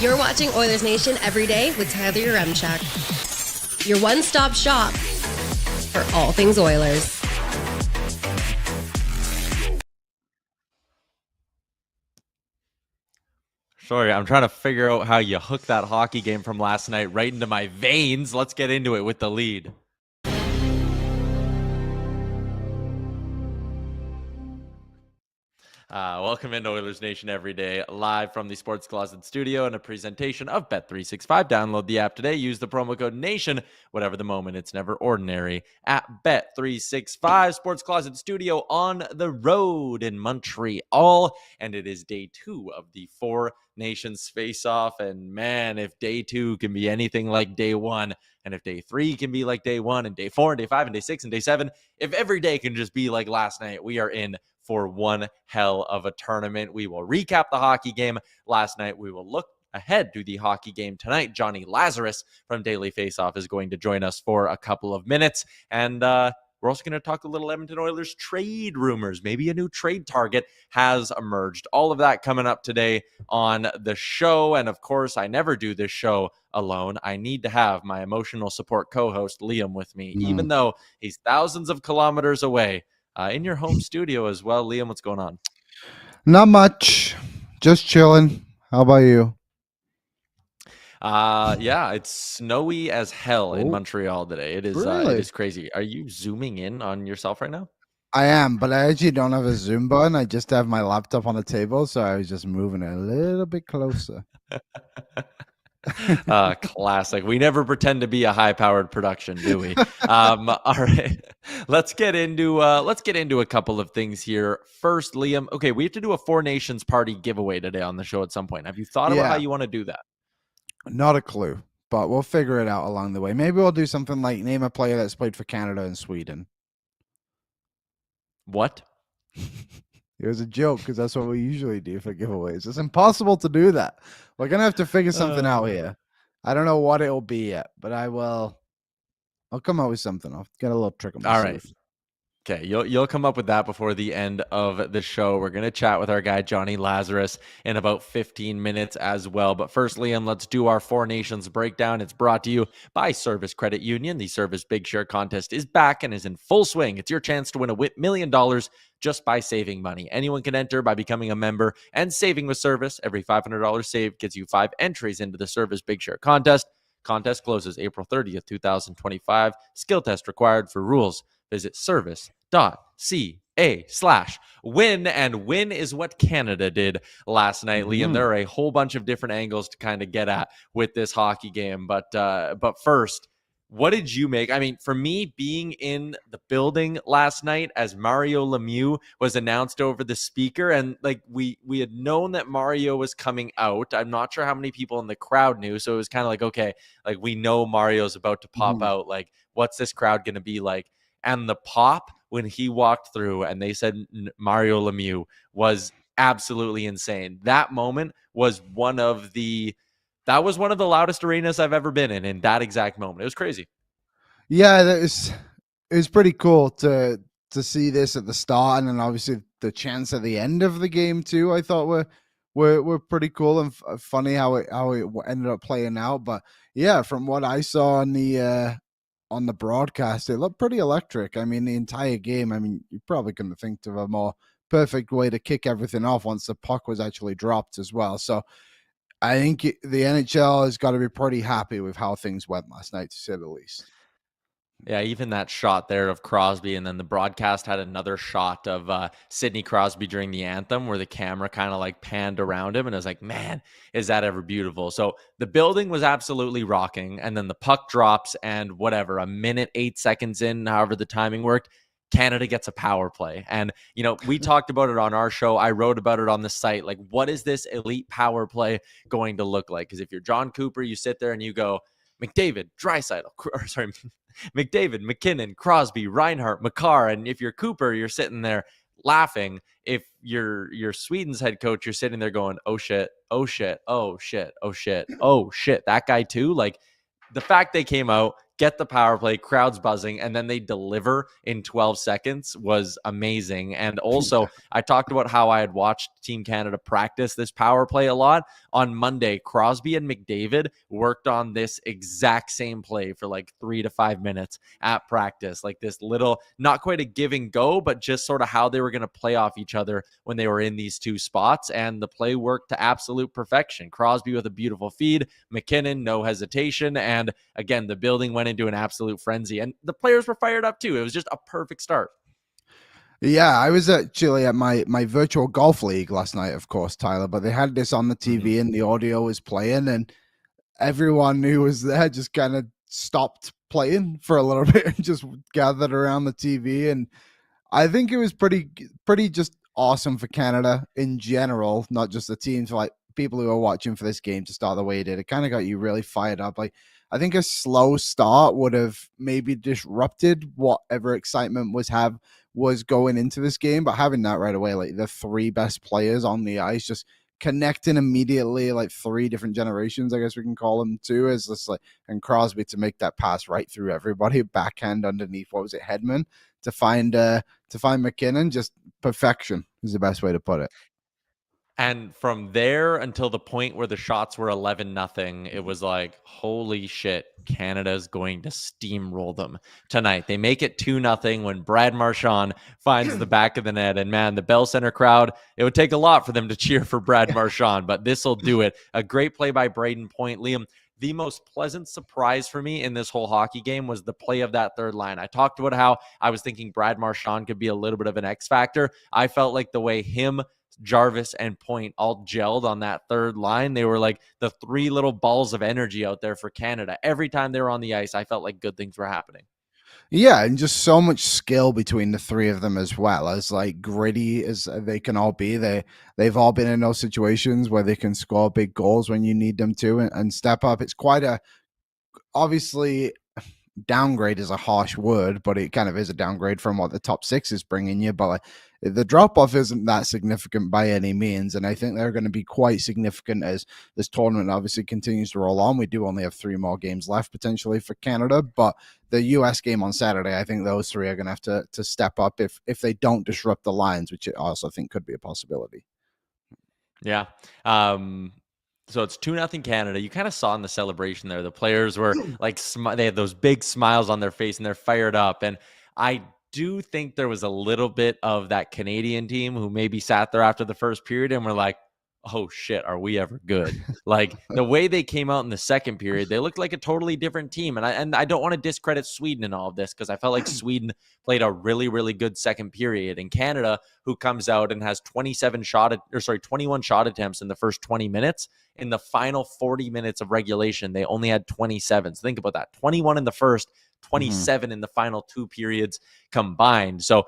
You're watching Oilers Nation every day with Tyler Yaremchuk. Your one-stop shop for all things Oilers. Sorry, I'm trying to figure out how you hook that hockey game from last night right into my veins. Let's get into it with the lead. Welcome into Oilers Nation every day, live from the Sports Closet studio and a presentation of Bet365. Download the app today. Use the promo code NATION. Whatever the moment, it's never ordinary at Bet365. Sports Closet studio on the road in Montreal. And it is day 2 of the 4 Nations Faceoff. And man, if day 2 can be anything like day 1, and if day 3 can be like day 1, and day 4, and day 5, and day 6, and day 7, if every day can just be like last night, we are in for one hell of a tournament. We will recap the hockey game last night. We will look ahead to the hockey game tonight. Jonny Lazarus from Daily Faceoff is going to join us for a couple of minutes. And we're also going to talk a little Edmonton Oilers trade rumors. Maybe a new trade target has emerged. All of that coming up today on the show. And of course, I never do this show alone. I need to have my emotional support co-host Liam with me, even though he's thousands of kilometers away. In your home studio as well. Liam, what's going on? Not much. Just chilling. How about you? Yeah, it's snowy as hell in Montreal today. It is Really? it is crazy. Are you zooming in on yourself right now? I am, but I actually don't have a Zoom button. I just have my laptop on the table, so I was just moving it a little bit closer. Classic. We never pretend to be a high-powered production, do we? All right, let's get into a couple of things here. First, Liam. Okay, we have to do a 4 Nations party giveaway today on the show at some point. Have you thought about how you want to do that? Not a clue, but we'll figure it out along the way. Maybe we'll do something like name a player that's played for Canada and Sweden. What? It was a joke because that's what we usually do for giveaways. It's impossible to do that. We're going to have to figure something out here. I don't know what it'll be yet, but I'll come up with something. I'll get a little trick on my All right. Okay, you'll come up with that before the end of the show. We're going to chat with our guy, Jonny Lazarus, in about 15 minutes as well. But first, Liam, let's do our 4 Nations breakdown. It's brought to you by Service Credit Union. The Service Big Share contest is back and is in full swing. It's your chance to win $1 million just by saving money. Anyone can enter by becoming a member and saving with Service. Every $500 saved gets you 5 entries into the Service Big Share contest. Contest closes April 30th, 2025. Skill test required for rules. Visit service.ca/win, and win is what Canada did last night, Liam. There are a whole bunch of different angles to kind of get at with this hockey game, but first, what did you make? I mean, for me, being in the building last night as Mario Lemieux was announced over the speaker, and like we had known that Mario was coming out. I'm not sure how many people in the crowd knew, so it was kind of like, okay, like we know Mario's about to pop out. Like, what's this crowd going to be like? And the pop when he walked through and they said Mario Lemieux was absolutely insane. That moment was one of the loudest arenas I've ever been in that exact moment. It was crazy. Yeah, it was pretty cool to see this at the start, and then obviously the chants at the end of the game too. I thought were pretty cool and funny how it ended up playing out. But yeah, from what I saw on the broadcast, it looked pretty electric. I mean, the entire game, I mean, you probably couldn't think of a more perfect way to kick everything off once the puck was actually dropped as well. So I think the NHL has got to be pretty happy with how things went last night, to say the least. Yeah, even that shot there of Crosby, and then the broadcast had another shot of Sidney Crosby during the anthem where the camera kind of like panned around him, and I was like, man, is that ever beautiful. So the building was absolutely rocking, and then the puck drops, and whatever, a minute, 8 seconds in, however the timing worked, Canada gets a power play. And, you know, we talked about it on our show. I wrote about it on the site. Like, what is this elite power play going to look like? Because if you're John Cooper, you sit there and you go, McDavid, McDavid, McKinnon, Crosby, Reinhart, Makar. And if you're Cooper, you're sitting there laughing. If you're Sweden's head coach, you're sitting there going, oh shit, oh shit, oh shit, oh shit, oh shit, that guy too. Like, the fact they came out, get the power play, crowds buzzing, and then they deliver in 12 seconds was amazing. And also, I talked about how I had watched Team Canada practice this power play a lot. On Monday, Crosby and McDavid worked on this exact same play for like 3 to 5 minutes at practice. Like this little, not quite a give and go, but just sort of how they were going to play off each other when they were in these two spots. And the play worked to absolute perfection. Crosby with a beautiful feed, McKinnon, no hesitation. And again, the building went into an absolute frenzy. And the players were fired up too. It was just a perfect start. Yeah, I was actually at my virtual golf league last night, of course, Tyler, but they had this on the TV and the audio was playing, and everyone who was there just kind of stopped playing for a little bit and just gathered around the TV. And I think it was pretty just awesome for Canada in general, not just the teams, like people who are watching for this game to start the way it did. It kind of got you really fired up. Like, I think a slow start would have maybe disrupted whatever excitement was going into this game, but having that right away, like the three best players on the ice, just connecting immediately, like three different generations, I guess we can call them too, is just like, and Crosby to make that pass right through everybody, backhand underneath, what was it, Hedman, to find McKinnon, just perfection is the best way to put it. And from there until the point where the shots were 11-0, it was like, holy shit, Canada's going to steamroll them tonight. They make it 2-0 when Brad Marchand finds the back of the net. And man, the Bell Center crowd, it would take a lot for them to cheer for Brad Marchand, but this will do it. A great play by Brayden Point. Liam, the most pleasant surprise for me in this whole hockey game was the play of that third line. I talked about how I was thinking Brad Marchand could be a little bit of an X factor. I felt like the way him, Jarvis, and Point all gelled on that third line. They were like the three little balls of energy out there for Canada. Every time they were on the ice, I felt like good things were happening. Yeah, and just so much skill between the three of them, as well as like gritty as they can all be. They've all been in those situations where they can score big goals when you need them to and step up. It's quite a, obviously, downgrade is a harsh word, but it kind of is a downgrade from what the top six is bringing you. But like, the drop off isn't that significant by any means, and I think they're going to be quite significant as this tournament obviously continues to roll on. We do only have 3 more games left potentially for Canada, but the US game on Saturday, I think those 3 are going to have to step up if they don't disrupt the lines, which I also think could be a possibility. Yeah. So it's 2-0 Canada. You kind of saw in the celebration there, the players were like, they had those big smiles on their face and they're fired up. And I do think there was a little bit of that Canadian team who maybe sat there after the first period and were like, oh shit, are we ever good? Like the way they came out in the second period, they looked like a totally different team. And I don't want to discredit Sweden in all of this, because I felt like Sweden played a really, really good second period. And Canada, who comes out and has 21 shot attempts in the first 20 minutes, in the final 40 minutes of regulation, they only had 27. So think about that. 21 in the first, 27 in the final 2 periods combined. So,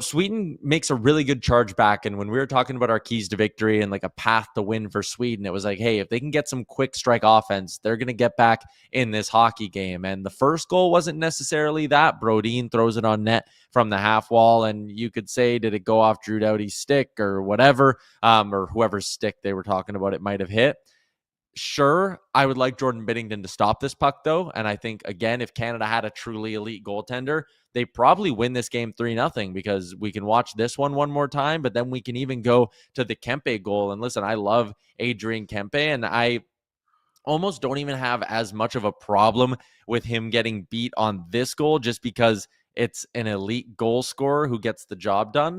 Sweden makes a really good charge back. And when we were talking about our keys to victory and like a path to win for Sweden, it was like, hey, if they can get some quick strike offense, they're going to get back in this hockey game. And the first goal wasn't necessarily that. Brodin throws it on net from the half wall. And you could say, did it go off Drew Doughty's stick or whatever, or whoever's stick they were talking about it might have hit? Sure, I would like Jordan Binnington to stop this puck, though. And I think, again, if Canada had a truly elite goaltender, they probably win this game 3-0, because we can watch this one more time, but then we can even go to the Kempe goal. And listen, I love Adrian Kempe, and I almost don't even have as much of a problem with him getting beat on this goal, just because it's an elite goal scorer who gets the job done.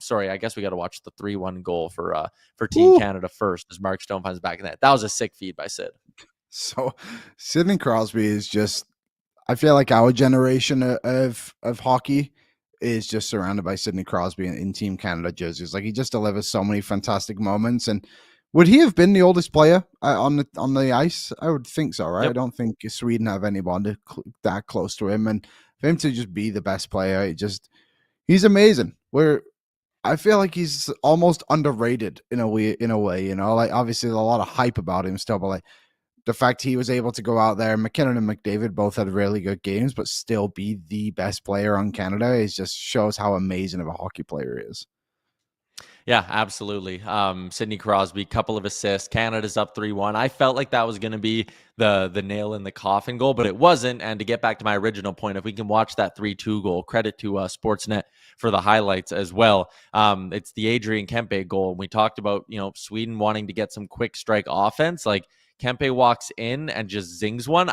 Sorry, I guess we got to watch the 3-1 goal for Team Canada first, as Mark Stone finds back in that. That was a sick feed by Sid. So Sidney Crosby is just, I feel like our generation of hockey is just surrounded by Sidney Crosby in Team Canada jerseys. Like, he just delivers so many fantastic moments. And would he have been the oldest player on the ice? I would think so, right? Yep. I don't think Sweden have anyone that close to him. And for him to just be the best player, he's amazing. I feel like he's almost underrated in a way, like obviously there's a lot of hype about him still, but like the fact he was able to go out there, McKinnon and McDavid both had really good games, but still be the best player on Canada, just shows how amazing of a hockey player he is. Yeah, absolutely. Sidney Crosby, couple of assists. Canada's up 3-1. I felt like that was going to be the nail in the coffin goal, but it wasn't. And to get back to my original point, if we can watch that 3-2 goal, credit to Sportsnet for the highlights as well. It's the Adrian Kempe goal. And we talked about, Sweden wanting to get some quick strike offense. Like Kempe walks in and just zings one.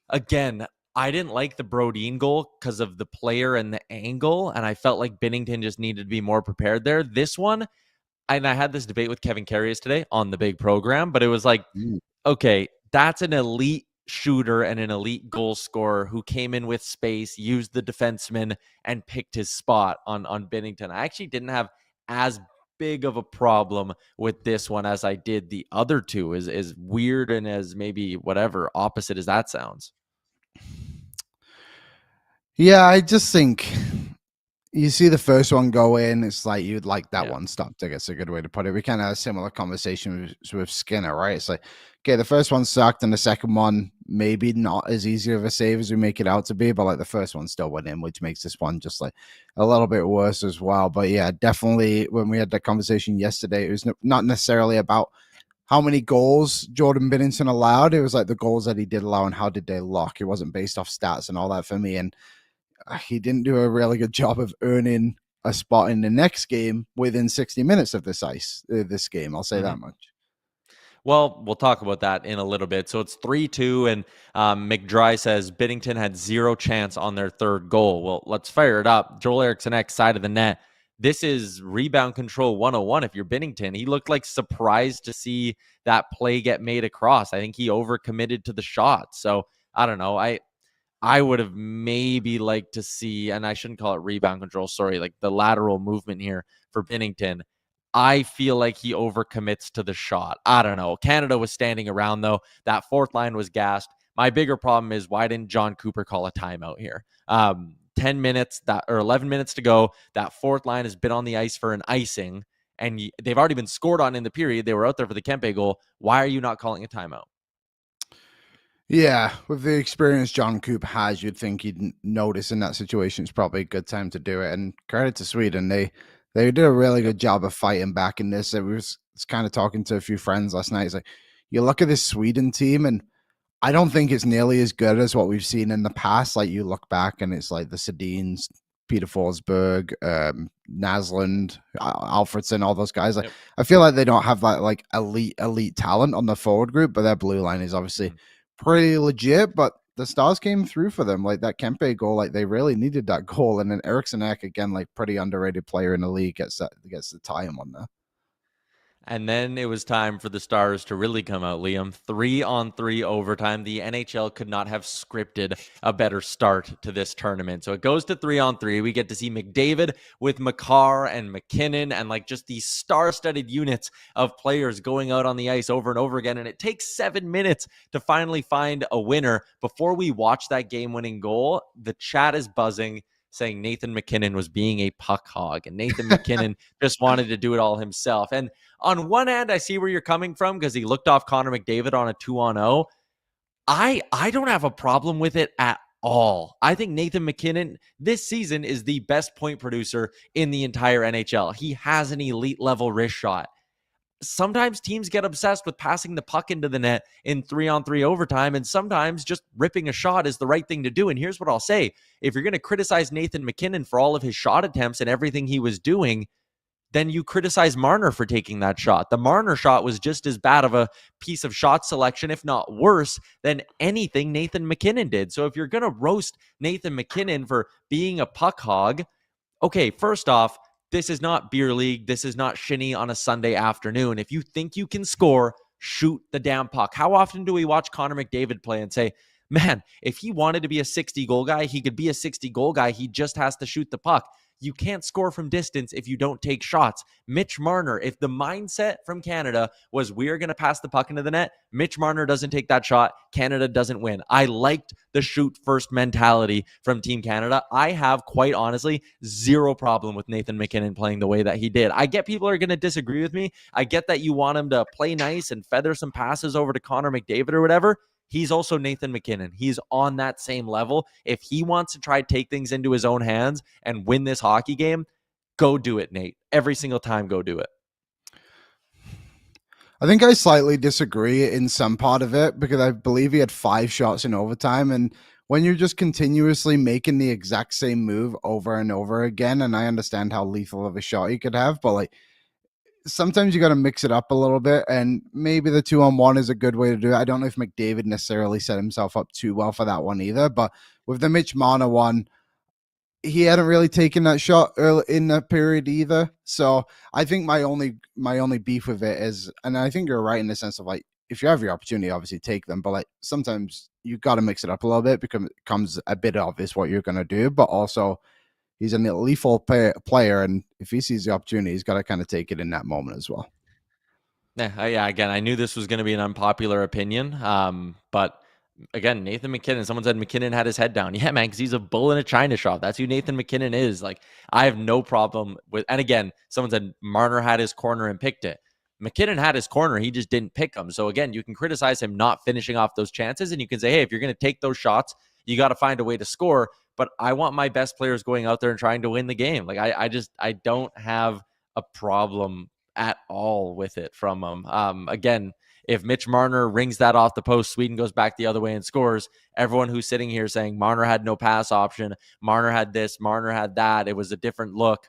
Again, I didn't like the Brodin goal because of the player and the angle, and I felt like Binnington just needed to be more prepared there. This one, and I had this debate with Kevin Carrius today on the big program, but it was like, okay, that's an elite shooter and an elite goal scorer who came in with space, used the defenseman, and picked his spot on Binnington. I actually didn't have as big of a problem with this one as I did the other two, as weird and as maybe whatever opposite as that sounds. Yeah, I just think you see the first one go in, it's like you'd like that one stopped. I guess a good way to put it. We kind of had a similar conversation with Skinner, right? It's like, okay, the first one sucked, and the second one maybe not as easy of a save as we make it out to be, but like the first one still went in, which makes this one just like a little bit worse as well. But yeah, definitely when we had that conversation yesterday, it was not necessarily about how many goals Jordan Binnington allowed. It was like the goals that he did allow and how did they look. It wasn't based off stats and all that for me. And he didn't do a really good job of earning a spot in the next game within 60 minutes of this game. I'll say that much. Well, we'll talk about that in a little bit. So it's 3-2, and McDry says Binnington had zero chance on their third goal. Well, let's fire it up. Joel Eriksson Ek, side of the net. This is rebound control 101 if you're Binnington. He looked like surprised to see that play get made across. I think he overcommitted to the shot. So I don't know. I would have maybe liked to see, and I shouldn't call it rebound control, sorry, like the lateral movement here for Binnington. I feel like he overcommits to the shot. I don't know. Canada was standing around, though. That fourth line was gassed. My bigger problem is, why didn't John Cooper call a timeout here? 10 minutes or 11 minutes to go. That fourth line has been on the ice for an icing, and they've already been scored on in the period. They were out there for the Kempe goal. Why are you not calling a timeout? Yeah, with the experience John Coop has, you'd think he'd notice in that situation it's probably a good time to do it. And credit to Sweden, they did a really good job of fighting back in this. It's kind of talking to a few friends last night. It's like, you look at this Sweden team, and I don't think it's nearly as good as what we've seen in the past. Like, you look back and it's like the Sedins, Peter Forsberg, Naslund, Alfredson, all those guys. Like, yep. I feel like they don't have that like elite talent on the forward group, but their blue line is obviously pretty legit. But the Stars came through for them, like that Kempe goal. Like, they really needed that goal, and then Eriksson Ek, again, like pretty underrated player in the league, gets the tie him on there. And then it was time for the Stars to really come out, Liam. 3-on-3 overtime. The NHL could not have scripted a better start to this tournament. So it goes to 3-on-3. We get to see McDavid with Makar and McKinnon, and like just these star-studded units of players going out on the ice over and over again. And it takes 7 minutes to finally find a winner. Before we watch that game-winning goal, the chat is buzzing, saying Nathan McKinnon was being a puck hog, and Nathan McKinnon just wanted to do it all himself. And on one hand, I see where you're coming from, because he looked off Connor McDavid on a 2-on-0. I don't have a problem with it at all. I think Nathan McKinnon this season is the best point producer in the entire NHL. He has an elite level wrist shot. Sometimes teams get obsessed with passing the puck into the net in 3-on-3 overtime, and sometimes just ripping a shot is the right thing to do. And here's what I'll say. If you're going to criticize Nathan McKinnon for all of his shot attempts and everything he was doing, then you criticize Marner for taking that shot. The Marner shot was just as bad of a piece of shot selection, if not worse, than anything Nathan McKinnon did. So if you're going to roast Nathan McKinnon for being a puck hog, okay, first off, this is not beer league. This is not shinny on a Sunday afternoon. If you think you can score, shoot the damn puck. How often do we watch Connor McDavid play and say, man, if he wanted to be a 60-goal guy, he could be a 60-goal guy. He just has to shoot the puck. You can't score from distance if you don't take shots. Mitch Marner, if the mindset from Canada was we're going to pass the puck into the net, Mitch Marner doesn't take that shot, Canada doesn't win. I liked the shoot first mentality from Team Canada. I have, quite honestly, zero problem with Nathan McKinnon playing the way that he did. I get people are going to disagree with me. I get that you want him to play nice and feather some passes over to Connor McDavid or whatever. He's also Nathan McKinnon. He's on that same level. If he wants to try to take things into his own hands and win this hockey game, go do it, Nate. Every single time, go do it. I think I slightly disagree in some part of it because I believe he had 5 shots in overtime. And when you're just continuously making the exact same move over and over again, and I understand how lethal of a shot he could have, but like sometimes you got to mix it up a little bit. And maybe the 2-on-1 is a good way to do it. I don't know if McDavid necessarily set himself up too well for that one either. But with the Mitch Marner one, he hadn't really taken that shot early in that period either. So I think my only beef with it is, and I think you're right in the sense of like, if you have your opportunity, obviously take them. But like sometimes you got to mix it up a little bit because it becomes a bit obvious what you're going to do. But also he's a lethal player. And if he sees the opportunity, he's got to kind of take it in that moment as well. Yeah, again, I knew this was going to be an unpopular opinion. But again, Nathan MacKinnon, someone said MacKinnon had his head down. Yeah, man, because he's a bull in a china shop. That's who Nathan MacKinnon is. Like, I have no problem with, and again, someone said Marner had his corner and picked it. MacKinnon had his corner. He just didn't pick them. So again, you can criticize him not finishing off those chances. And you can say, hey, if you're going to take those shots, you got to find a way to score. But I want my best players going out there and trying to win the game. Like, I don't have a problem at all with it from him. Again, if Mitch Marner rings that off the post, Sweden goes back the other way and scores. Everyone who's sitting here saying Marner had no pass option, Marner had this, Marner had that, it was a different look.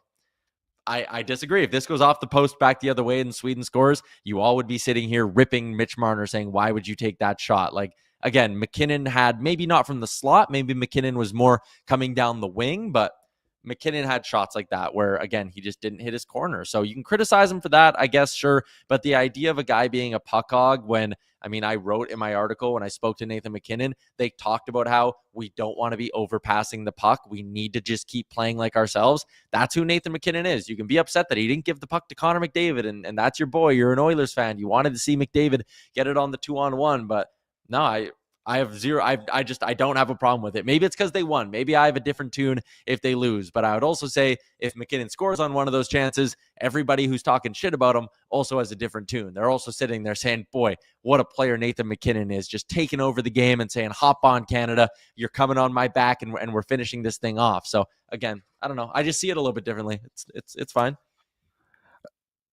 I disagree. If this goes off the post back the other way and Sweden scores, you all would be sitting here ripping Mitch Marner saying, why would you take that shot? Like, again, MacKinnon had maybe not from the slot. Maybe MacKinnon was more coming down the wing, but MacKinnon had shots like that where, again, he just didn't hit his corner. So you can criticize him for that, I guess, sure. But the idea of a guy being a puck hog when, I mean, I wrote in my article when I spoke to Nathan MacKinnon, they talked about how we don't want to be overpassing the puck. We need to just keep playing like ourselves. That's who Nathan MacKinnon is. You can be upset that he didn't give the puck to Connor McDavid, and that's your boy. You're an Oilers fan. You wanted to see McDavid get it on the 2-on-1, but no, I have zero. I don't have a problem with it. Maybe it's because they won. Maybe I have a different tune if they lose. But I would also say if MacKinnon scores on one of those chances, everybody who's talking shit about him also has a different tune. They're also sitting there saying, boy, what a player Nathan MacKinnon is, just taking over the game and saying, hop on, Canada. You're coming on my back and we're finishing this thing off. So again, I don't know. I just see it a little bit differently. It's fine.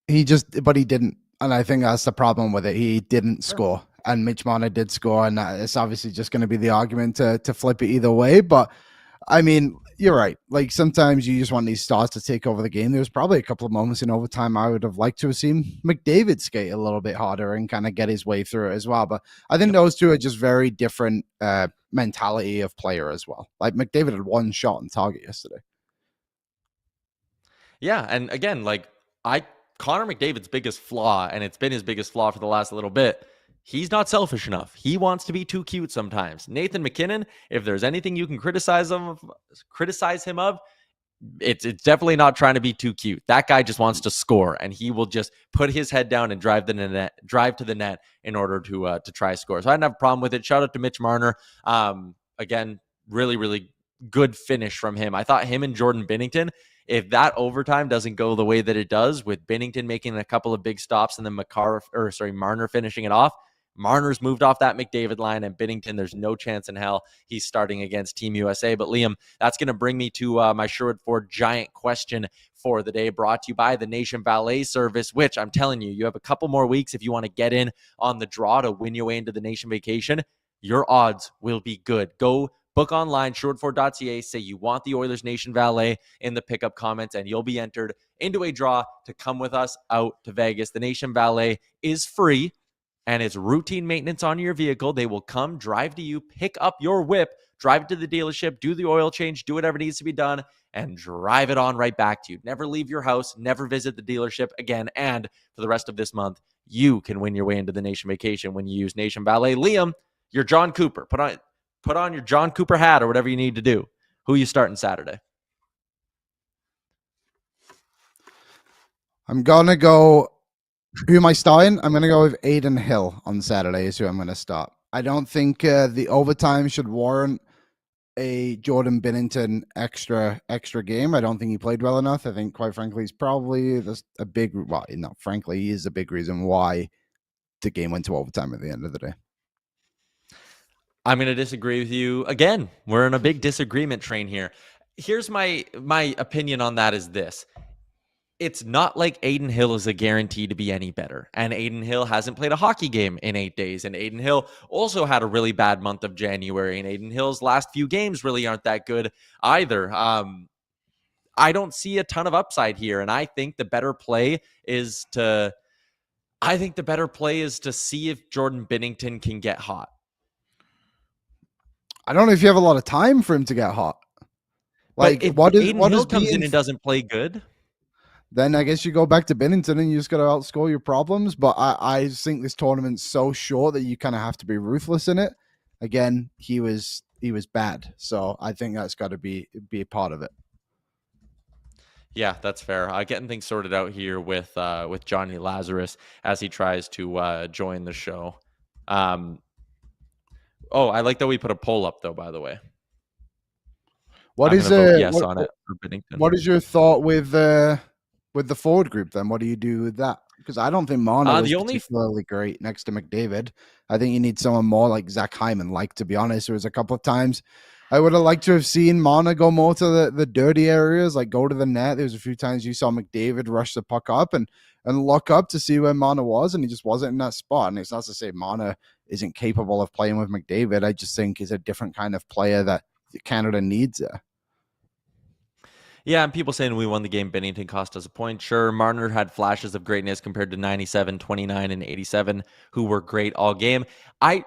But he didn't. And I think that's the problem with it. He didn't score. And Mitch Marner did score, and it's obviously just going to be the argument to flip it either way. But, I mean, you're right. Like, sometimes you just want these stars to take over the game. There was probably a couple of moments in overtime I would have liked to have seen McDavid skate a little bit harder and kind of get his way through it as well. But I think those two are just very different mentality of player as well. Like, McDavid had 1 shot on target yesterday. Yeah, and again, like, Connor McDavid's biggest flaw, and it's been his biggest flaw for the last little bit, he's not selfish enough. He wants to be too cute sometimes. Nathan MacKinnon, if there's anything you can criticize him of, it's definitely not trying to be too cute. That guy just wants to score, and he will just put his head down and drive to the net in order to try score. So I didn't have a problem with it. Shout out to Mitch Marner. Again, really, really good finish from him. I thought him and Jordan Binnington, if that overtime doesn't go the way that it does, with Binnington making a couple of big stops and then Marner finishing it off, Marner's moved off that McDavid line, and Binnington, there's no chance in hell he's starting against Team USA. But Liam, that's going to bring me to my Sherwood Ford Giant question for the day, brought to you by the Nation Valet Service, which I'm telling you, you have a couple more weeks if you want to get in on the draw to win your way into the Nation vacation. Your odds will be good. Go book online, sherwoodford.ca, say you want the Oilers Nation Valet in the pickup comments, and you'll be entered into a draw to come with us out to Vegas. The Nation Valet is free, and it's routine maintenance on your vehicle. They will come, drive to you, pick up your whip, drive it to the dealership, do the oil change, do whatever needs to be done, and drive it on right back to you. Never leave your house, never visit the dealership again, and for the rest of this month, you can win your way into the Nation vacation when you use Nation Valet. Liam, you're John Cooper. Put on your John Cooper hat or whatever you need to do. Who are you starting Saturday? I'm going to go... Who am I starting? I'm going to go with Aiden Hill on Saturday is who I'm going to start. I don't think the overtime should warrant a Jordan Binnington extra game. I don't think he played well enough. I think, quite frankly, he's probably he is a big reason why the game went to overtime at the end of the day. I'm going to disagree with you again. We're in a big disagreement train here. Here's my opinion on that is this. it's not like Adin Hill is a guarantee to be any better. And Adin Hill hasn't played a hockey game in 8 days. And Adin Hill also had a really bad month of January. And Adin Hill's last few games really aren't that good either. I don't see a ton of upside here. And I think the better play is to see if Jordan Binnington can get hot. I don't know if you have a lot of time for him to get hot. Like, if Adin Hill comes in and doesn't play good, then I guess you go back to Binnington and you just got to outscore your problems. But I think this tournament's so short that you kind of have to be ruthless in it. Again, he was bad, so I think that's got to be a part of it. Yeah, that's fair. Getting things sorted out here with Jonny Lazarus as he tries to join the show. I like that we put a poll up though. By the way, what I'm is vote yes on it for Binnington. What is your thought with the forward group then? What do you do with that? Because I don't think Marner was particularly great next to McDavid. I think you need someone more like Zach Hyman. Like, to be honest, there was a couple of times I would have liked to have seen Marner go more to the dirty areas, like go to the net. There was a few times you saw McDavid rush the puck up and look up to see where Marner was, and he just wasn't in that spot. And it's not to say Marner isn't capable of playing with McDavid. I just think he's a different kind of player that Canada needs. Yeah, and people saying we won the game, Binnington cost us a point. Sure, Marner had flashes of greatness compared to 97, 29, and 87, who were great all game. I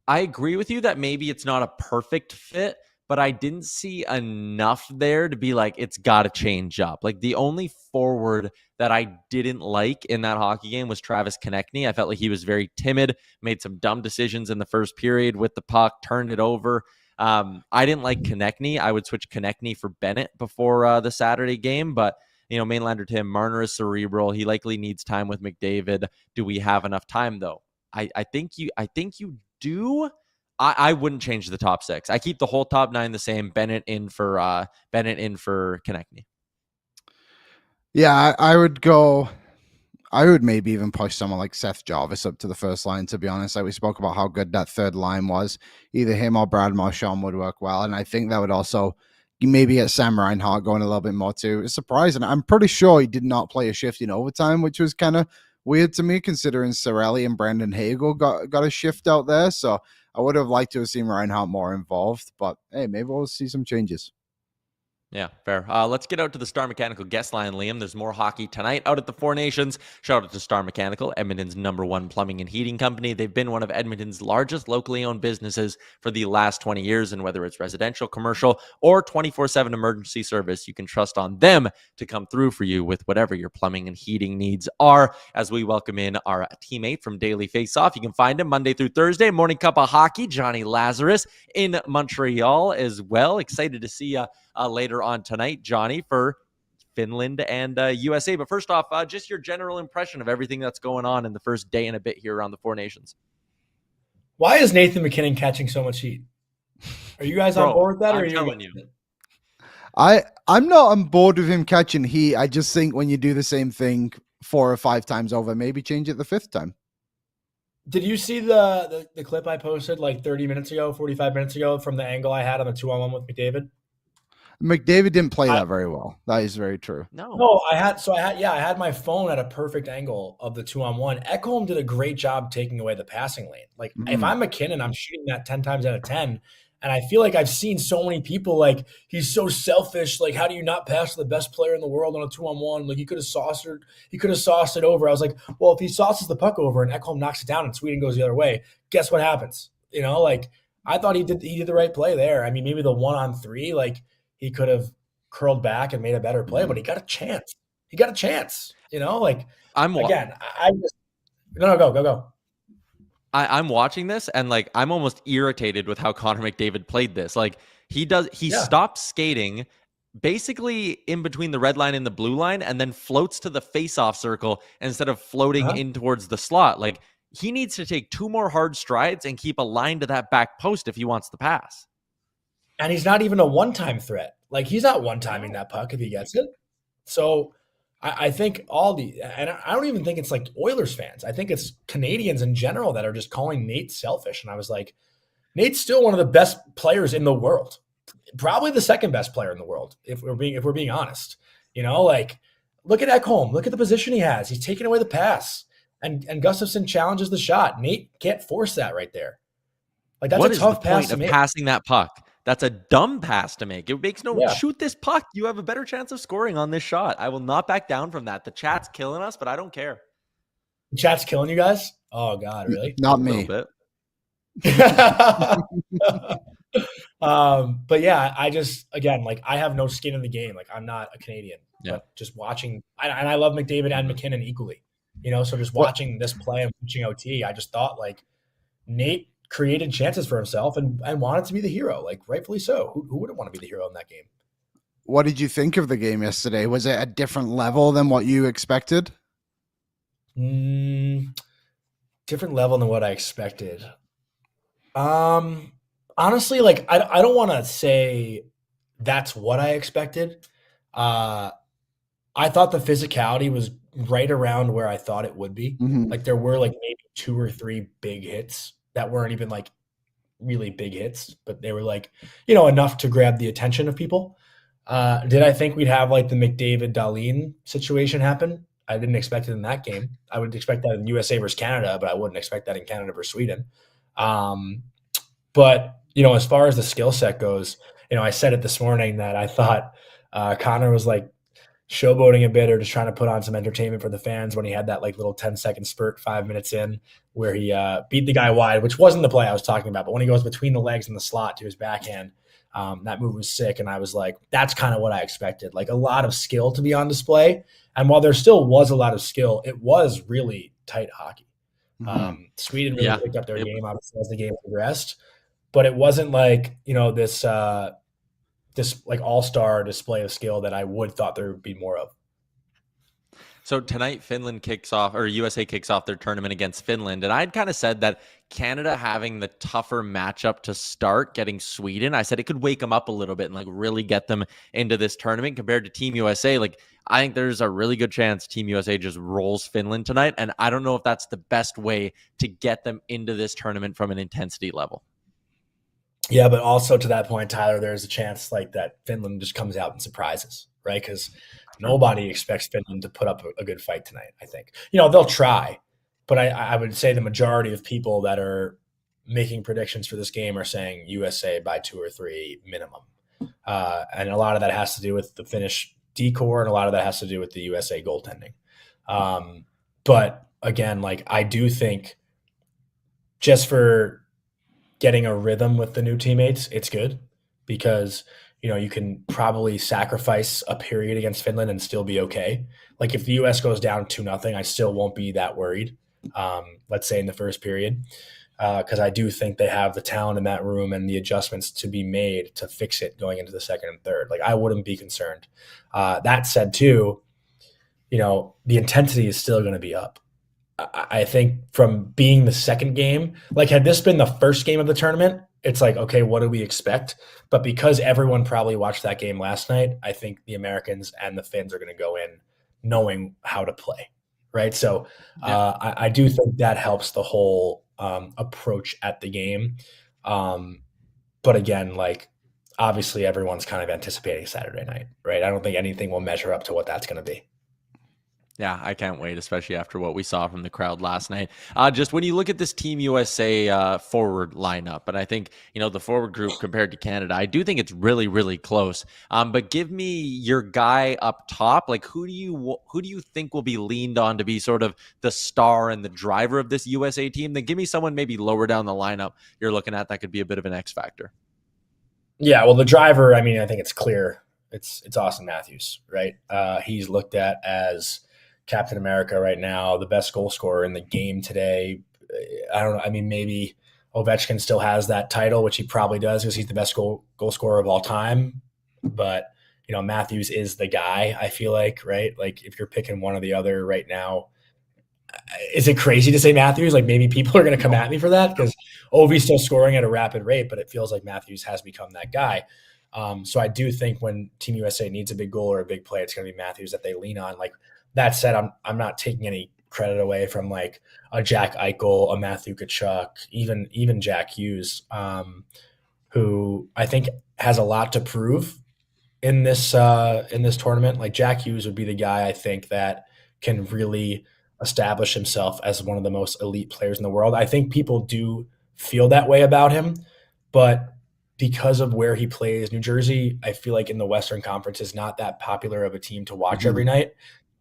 agree with you that maybe it's not a perfect fit, but I didn't see enough there to be like, it's got to change up. Like, the only forward that I didn't like in that hockey game was Travis Konechny. I felt like he was very timid, made some dumb decisions in the first period with the puck, turned it over. I didn't like Konechny. I would switch Konechny for Bennett before the Saturday game, but Mainlander Tim, Marner is cerebral. He likely needs time with McDavid. Do we have enough time though? I think you do. I wouldn't change the top six. I keep the whole top nine the same. Bennett in for Konechny. Yeah, I would go. I would maybe even push someone like Seth Jarvis up to the first line, to be honest. Like, we spoke about how good that third line was. Either him or Brad Marchand would work well. And I think that would also maybe get Sam Reinhart going a little bit more too. It's surprising. I'm pretty sure he did not play a shift in overtime, which was kind of weird to me considering Cirelli and Brandon Hagel got a shift out there. So I would have liked to have seen Reinhart more involved. But hey, maybe we'll see some changes. Yeah, fair. Let's get out to the Star Mechanical guest line, Liam. There's more hockey tonight out at the Four Nations. Shout out to Star Mechanical, Edmonton's #1 plumbing and heating company. They've been one of Edmonton's largest locally owned businesses for the last 20 years. And whether it's residential, commercial, or 24/7 emergency service, you can trust on them to come through for you with whatever your plumbing and heating needs are. As we welcome in our teammate from Daily Faceoff, you can find him Monday through Thursday, Morning Cuppa Hockey, Jonny Lazarus in Montreal as well. Excited to see you later on tonight, Johnny, for Finland and USA. But first off, just your general impression of everything that's going on in the first day and a bit here around the Four Nations. Why is Nathan MacKinnon catching so much heat? Are you guys on board with that? Or I'm telling you. I'm not on board with him catching heat. I just think when you do the same thing 4 or 5 times over, maybe change it the 5th time. Did you see the clip I posted like 30 minutes ago, 45 minutes ago from the angle I had on the 2-on-1 with McDavid? McDavid didn't play that very well. That is very true. No, I had my phone at a perfect angle of the 2-on-1. Ekholm did a great job taking away the passing lane. Like, if I'm McKinnon, I'm shooting that 10 times out of 10. And I feel like I've seen so many people like, he's so selfish. Like, how do you not pass the best player in the world on a 2-on-1? Like, he could have sauced it over. I was like, well, if he sauces the puck over and Ekholm knocks it down and Sweden goes the other way, guess what happens? Like, I thought he did the right play there. I mean, maybe the 1-on-3, like, he could have curled back and made a better play, but he got a chance. Like, go. I'm watching this and like, I'm almost irritated with how Connor McDavid played this. Like, he stops skating basically in between the red line and the blue line and then floats to the face-off circle instead of floating in towards the slot. Like, he needs to take 2 more hard strides and keep a line to that back post if he wants the pass. And he's not even a one-time threat. Like, he's not one-timing that puck if he gets it. So I think and I don't even think it's like Oilers fans. I think it's Canadians in general that are just calling Nate selfish. And I was like, Nate's still one of the best players in the world. Probably the second best player in the world, if we're being honest. Like, look at Ekholm. Look at the position he has. He's taking away the pass. And Gustafsson challenges the shot. Nate can't force that right there. Like, that's what a is tough the pass point to of make. passing that puck? That's a dumb pass to make. It makes no shoot this puck. You have a better chance of scoring on this shot. I will not back down from that. The chat's killing us, but I don't care. The chat's killing you guys? Oh, God, really? Not A me. little bit. But yeah, I just, again, like, I have no skin in the game. Like, I'm not a Canadian, but just watching, and I love McDavid and McKinnon equally, so just watching this play and watching OT, I just thought, like, Nate created chances for himself and wanted to be the hero, like, rightfully so. Who wouldn't want to be the hero in that game? What did you think of the game yesterday? Was it a different level than what you expected? Different level than what I expected. Honestly, like, I don't want to say that's what I expected. I thought the physicality was right around where I thought it would be. Mm-hmm. Like, there were like maybe 2 or 3 big hits that weren't even like really big hits, but they were like, enough to grab the attention of people. Did I think we'd have like the McDavid Dahlin situation happen? I didn't expect it in that game. I would expect that in USA versus Canada, but I wouldn't expect that in Canada versus Sweden. But, as far as the skill set goes, I said it this morning that I thought Connor was like showboating a bit or just trying to put on some entertainment for the fans when he had that like little 10-second spurt 5 minutes in where he beat the guy wide, which wasn't the play I was talking about. But when he goes between the legs and the slot to his backhand, that move was sick. And I was like, that's kind of what I expected. Like, a lot of skill to be on display. And while there still was a lot of skill, it was really tight hockey. Sweden really picked up their game, obviously, as the game progressed. But it wasn't like, this like all-star display of skill that I would thought there would be more of. So tonight, Finland kicks off, or USA kicks off their tournament against Finland. And I'd kind of said that Canada having the tougher matchup to start, getting Sweden, I said it could wake them up a little bit and like really get them into this tournament compared to Team USA. Like, I think there's a really good chance Team USA just rolls Finland tonight. And I don't know if that's the best way to get them into this tournament from an intensity level. Yeah, but also to that point, Tyler, there's a chance like that Finland just comes out and surprises, right? Because nobody expects Finland to put up a good fight tonight, I think. They'll try, but I would say the majority of people that are making predictions for this game are saying USA by 2 or 3 minimum. And a lot of that has to do with the Finnish decor, and a lot of that has to do with the USA goaltending. But again, like, I do think just for getting a rhythm with the new teammates, it's good because, you can probably sacrifice a period against Finland and still be okay. Like, if the US goes down 2-0, I still won't be that worried, let's say in the first period, because I do think they have the talent in that room and the adjustments to be made to fix it going into the second and third. Like, I wouldn't be concerned. That said, too, the intensity is still going to be up. I think from being the second game, like, had this been the first game of the tournament, it's like, okay, what do we expect? But because everyone probably watched that game last night, I think the Americans and the Finns are going to go in knowing how to play, right? So I do think that helps the whole approach at the game. But again, like, obviously everyone's kind of anticipating Saturday night, right? I don't think anything will measure up to what that's going to be. Yeah, I can't wait, especially after what we saw from the crowd last night. Just when you look at this Team USA forward lineup, and I think, the forward group compared to Canada, I do think it's really, really close. But give me your guy up top. Like, who do you think will be leaned on to be sort of the star and the driver of this USA team? Then give me someone maybe lower down the lineup you're looking at that could be a bit of an X factor. Yeah, well, the driver, I mean, I think it's clear. It's Austin Matthews, right? He's looked at as Captain America right now, the best goal scorer in the game today. I don't know. I mean, maybe Ovechkin still has that title, which he probably does because he's the best goal scorer of all time. But, Matthews is the guy, I feel like, right? Like, if you're picking one or the other right now, is it crazy to say Matthews? Like, maybe people are going to come at me for that because Ovi's still scoring at a rapid rate, but it feels like Matthews has become that guy. So I do think when Team USA needs a big goal or a big play, it's going to be Matthews that they lean on. Like, that said, I'm not taking any credit away from like a Jack Eichel, a Matthew Tkachuk, even Jack Hughes, who I think has a lot to prove in this tournament. Like Jack Hughes would be the guy I think that can really establish himself as one of the most elite players in the world. I think people do feel that way about him, but because of where he plays, New Jersey, I feel like in the Western Conference is not that popular of a team to watch every night.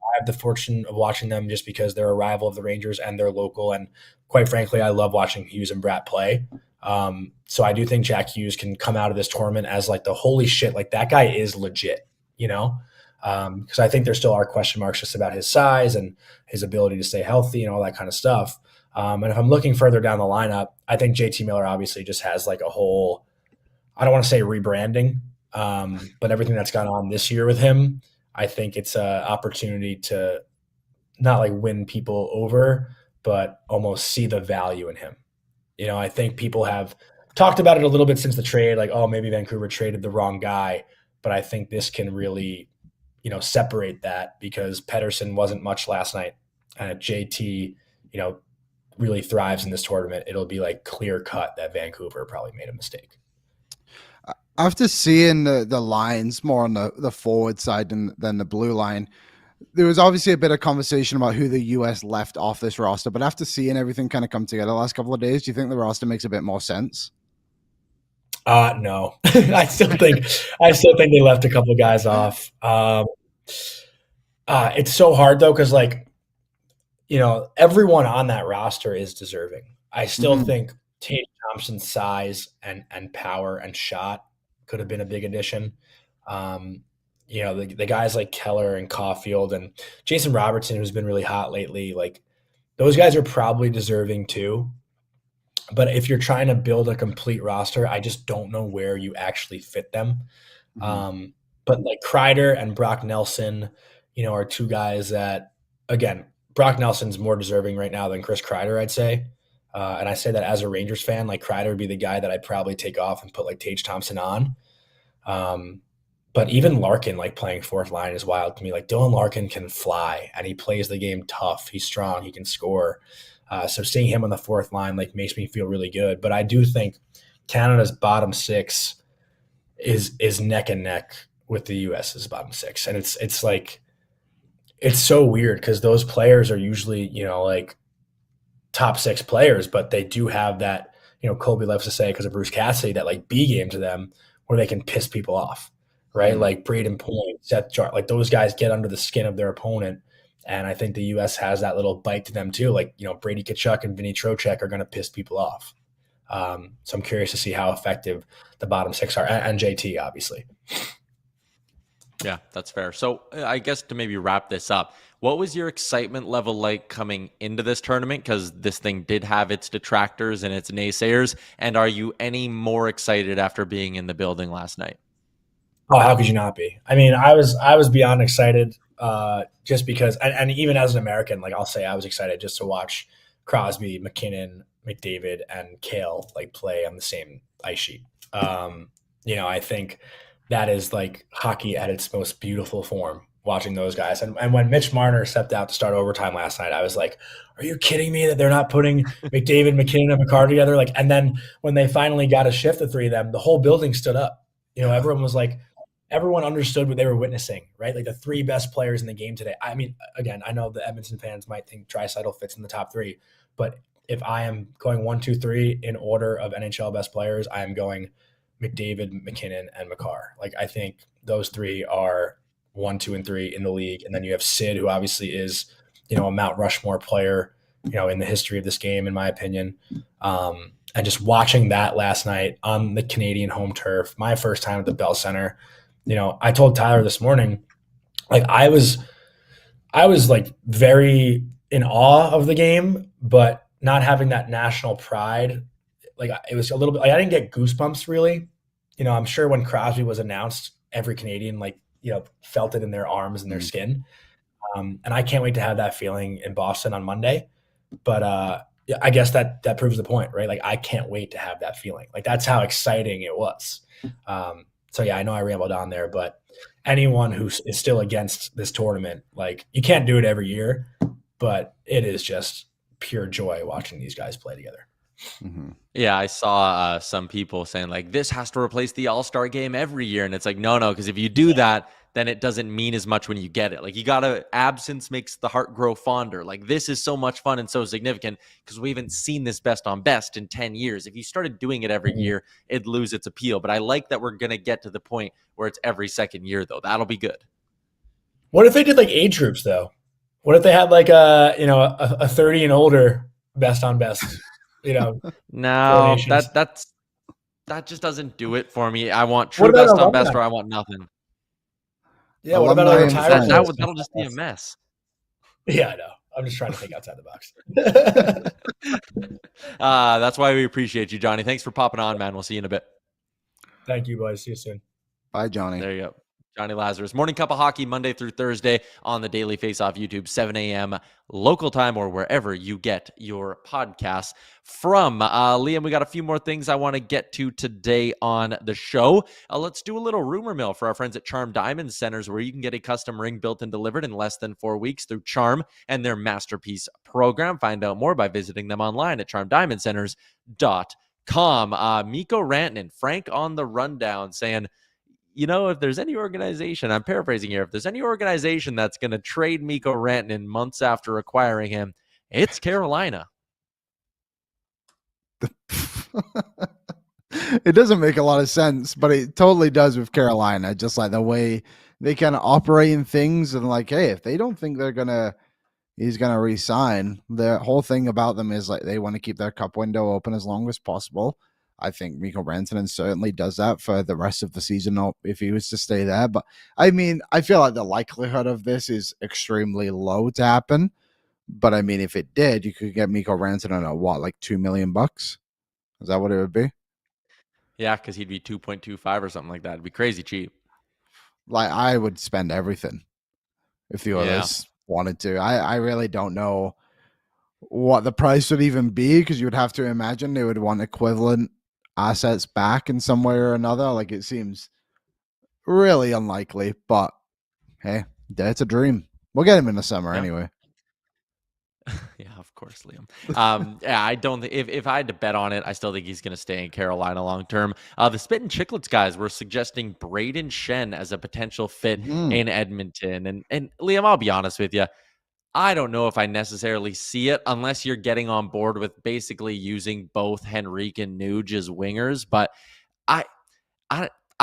I have the fortune of watching them just because they're a rival of the Rangers and they're local. And quite frankly, I love watching Hughes and Bratt play. So I do think Jack Hughes can come out of this tournament as like the holy shit, like that guy is legit, because I think there still are question marks just about his size and his ability to stay healthy and all that kind of stuff. And if I'm looking further down the lineup, I think JT Miller obviously just has like a whole, I don't want to say rebranding, but everything that's gone on this year with him, I think it's an opportunity to not like win people over, but almost see the value in him. I think people have talked about it a little bit since the trade, like, oh, maybe Vancouver traded the wrong guy. But I think this can really, separate that because Pettersson wasn't much last night. And if JT, really thrives in this tournament, it'll be like clear cut that Vancouver probably made a mistake. After seeing the lines more on the forward side than the blue line, there was obviously a bit of conversation about who the US left off this roster, but after seeing everything kind of come together the last couple of days, do you think the roster makes a bit more sense? No, I still think they left a couple of guys off. It's so hard though, because everyone on that roster is deserving. I still think Tage Thompson's size and power and shot could have been a big addition. The guys like Keller and Caulfield and Jason Robertson, who's been really hot lately, like those guys are probably deserving too. But if you're trying to build a complete roster, I just don't know where you actually fit them. But like Kreider and Brock Nelson, are two guys that, again, Brock Nelson's more deserving right now than Chris Kreider, I'd say. And I say that as a Rangers fan, like Kreider would be the guy that I'd probably take off and put like Tage Thompson on. But even Larkin, like playing fourth line is wild to me. Like Dylan Larkin can fly and he plays the game tough. He's strong. He can score. So seeing him on the fourth line like makes me feel really good. But I do think Canada's bottom six is neck and neck with the US's bottom six. And it's like, it's so weird because those players are usually, like top six players, but they do have that, Colby loves to say because of Bruce Cassidy, that like B game to them where they can piss people off, right? Like Braden Point, Seth Jarl, like those guys get under the skin of their opponent. And I think the U.S. has that little bite to them too. Like, Brady Tkachuk and Vinny Trocheck are going to piss people off. So I'm curious to see how effective the bottom six are, and JT, obviously. Yeah, that's fair. So I guess to maybe wrap this up, what was your excitement level like coming into this tournament? Because this thing did have its detractors and its naysayers. And are you any more excited after being in the building last night? Oh, how could you not be? I mean, I was beyond excited just because, and even as an American, like I'll say I was excited just to watch Crosby, McKinnon, McDavid, and Kale like play on the same ice sheet. I think that is like hockey at its most beautiful form, watching those guys. And when Mitch Marner stepped out to start overtime last night, I was like, are you kidding me that they're not putting McDavid, McKinnon, and McCarr together? Like, and then when they finally got a shift of three of them, the whole building stood up. Everyone was like, everyone understood what they were witnessing, right? Like the three best players in the game today. I mean, again, I know the Edmonton fans might think Draisaitl fits in the top three, but if I am going 1, 2, 3 in order of NHL best players, I am going McDavid, McKinnon, and McCarr. Like I think those three are 1, 2, and 3 in the league. And then you have Sid, who obviously is, a Mount Rushmore player, in the history of this game, in my opinion. And just watching that last night on the Canadian home turf, my first time at the Bell Center, I told Tyler this morning, like I was like very in awe of the game, but not having that national pride. Like it was a little bit like I didn't get goosebumps really. I'm sure when Crosby was announced, every Canadian felt it in their arms and their skin. And I can't wait to have that feeling in Boston on Monday. But I guess that proves the point, right? Like I can't wait to have that feeling. Like that's how exciting it was. So yeah, I know I rambled on there, but anyone who is still against this tournament, like you can't do it every year, but it is just pure joy watching these guys play together. Mhm. Yeah, I saw some people saying like this has to replace the All-Star game every year, and it's like no, because if you do that, then it doesn't mean as much when you get it. Like you gotta absence makes the heart grow fonder. Like this is so much fun and so significant because we haven't seen this best on best in 10 years. If you started doing it every year, it'd lose its appeal. But I like that we're gonna get to the point where it's every second year though. That'll be good. What if they did like age groups though? What if they had like a 30 and older best on best? Four No, nations. that just doesn't do it for me. I want What true about best on best, alumni? or I want nothing. Yeah. What about like Alumni and retired friends. players? That'll just be a mess. Yeah, I know. I'm just trying to think outside the box. That's why we appreciate you, Johnny. Thanks for popping on, man. We'll see you in a bit. Thank you, boys. See you soon. Bye, Johnny. There you go. Jonny Lazarus. Morning Cuppa Hockey, Monday through Thursday on the Daily Faceoff YouTube, 7 a.m. local time or wherever you get your podcasts from. Liam, we got a few more things I want to get to today on the show. Let's do a little rumor mill for our friends at Charm Diamond Centers, where you can get a custom ring built and delivered in less than 4 weeks through Charm and their Masterpiece program. Find out more by visiting them online at charmdiamondcenters.com. Mikko Rantanen, Frank on the rundown, saying, if there's any organization, I'm paraphrasing here, if there's any organization that's going to trade Mikko Rantanen months after acquiring him, it's Carolina. It doesn't make a lot of sense, but it totally does with Carolina. Just like the way they kind of operate in things, and like, hey, if they don't think he's gonna resign, the whole thing about them is like they want to keep their cup window open as long as possible. I think Mikko Rantanen certainly does that for the rest of the season if he was to stay there. But I mean, I feel like the likelihood of this is extremely low to happen. But I mean, if it did, you could get Mikko Rantanen at what, like $2 million? Is that what it would be? Yeah, because he'd be 2.25 or something like that. It'd be crazy cheap. Like, I would spend everything if the Oilers wanted to. I really don't know what the price would even be, because you would have to imagine they would want equivalent assets back in some way or another. Like, it seems really unlikely, but hey, it's a dream. We'll get him in the summer anyway. Yeah, of course, Liam. I don't think if I had to bet on it, I still think he's going to stay in Carolina long term. The Spit and Chicklets guys were suggesting Brayden Schenn as a potential fit in Edmonton. And Liam, I'll be honest with you, I don't know if I necessarily see it unless you're getting on board with basically using both Henrique and Nuge as wingers. But I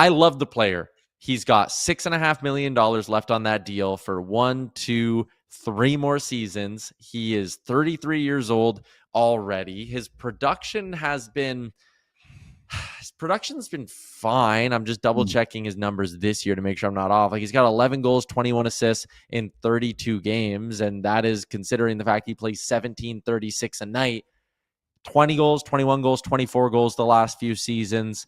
love the player. He's got $6.5 million left on that deal for 1, 2, 3 more seasons. He is 33 years old already. His production's been fine. I'm just double checking his numbers this year to make sure I'm not off. Like, he's got 11 goals, 21 assists in 32 games. And that is considering the fact he plays 17-36 a night, 20 goals, 21 goals, 24 goals the last few seasons.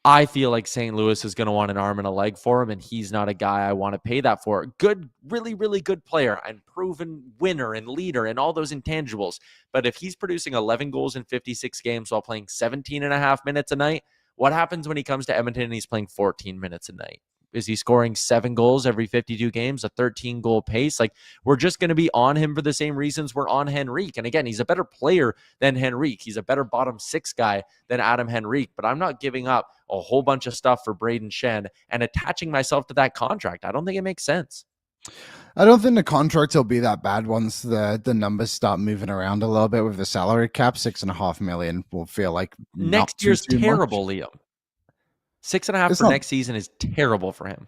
I feel like St. Louis is going to want an arm and a leg for him, and he's not a guy I want to pay that for. Good, really, really good player and proven winner and leader and all those intangibles. But if he's producing 11 goals in 56 games while playing 17 and a half minutes a night, what happens when he comes to Edmonton and he's playing 14 minutes a night? Is he scoring 7 goals every 52 games, a 13-goal pace? Like, we're just going to be on him for the same reasons we're on Henrique. And again, he's a better player than Henrique. He's a better bottom 6 guy than Adam Henrique. But I'm not giving up a whole bunch of stuff for Brayden Schenn and attaching myself to that contract. I don't think it makes sense. I don't think the contract will be that bad once the numbers start moving around a little bit with the salary cap. $6.5 million will feel like next year's terrible, Liam. 6.5 for next season is terrible for him.